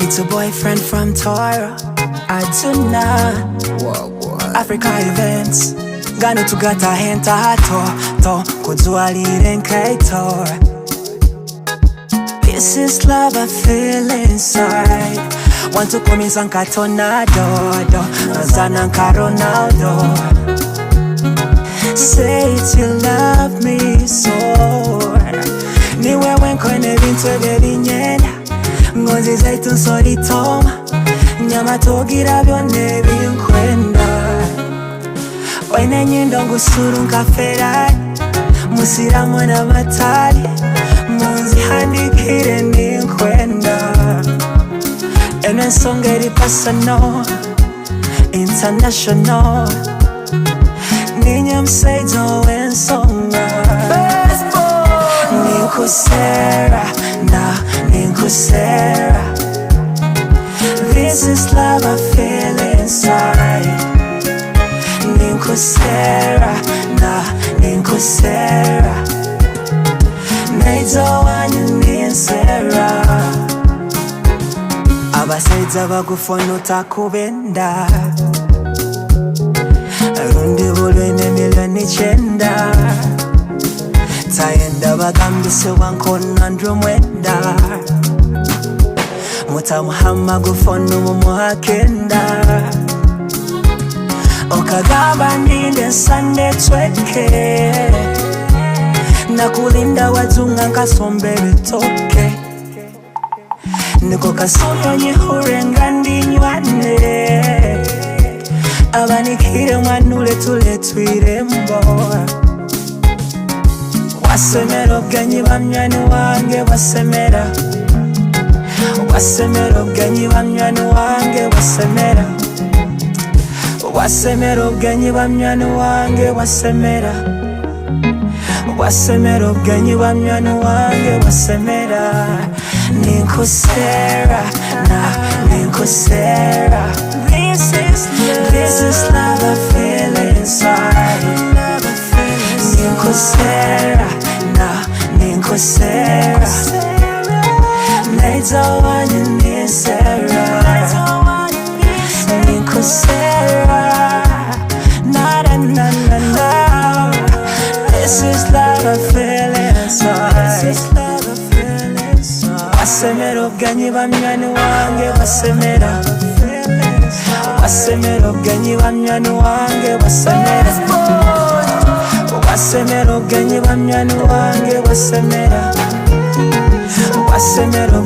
It's a boyfriend from TOORO, Ajuna, Africa events. Ganu tugatahe entahato, Nkujwaliire enkaito. This is love I feel inside. Wantukumiza nka Tonardo, Nozana nka Ronaldo. Say it, you love me so. Niiwe wenka ebintu ebinyenda. Ngonzi zaitu, nsoro, itooma, Nyamata, ogira, byona, ebinkwenda. Oine, enyindo, ngusuru nka Ferrari. Musiramu Nyamata, Munzihandikiire n'enkwenda. Eno ensonga eri personal, international. Ninye omusaiza ow'ensonga. Ninkuserra, Ninkuserra. This is love I feel inside. Ninkuserra, Ninkuserra. Naizo wanyu ninsera. Abasaiza bagufuna otakubenda. Rundi bulwe n'emiliyoni 9. Tayenda bagambise nk'onu mwenda. Mutamuhama gufona omumuha 9. Okagamba ndinde nsande tweke. Nakulinda wazunga nkasombe bitoke. Niko kasonyo nyihure nga ndinywane. Abanikire mwanule tule twirembo. Wasemera obwenyi bamywani wange wasemera. Wasemera obwenyi bamywani wange wasemera. Wasemera obwenyi bamywani wange wasemera. Wasemera obwenyi bamywani wange wasemera. Ninkuserra, Ninkuserra. This is love I feel inside. Ninkuserra, Ninkuserra. Naizo wanyu ninsera. Ninkuserra, na. This is love I feel inside. Wasemera obwenyi bamywani wange wasemera. Wasemera obwenyi bamywani wange wasemera. Wasemera obwenyi bamywani wange wasemera. Wasemera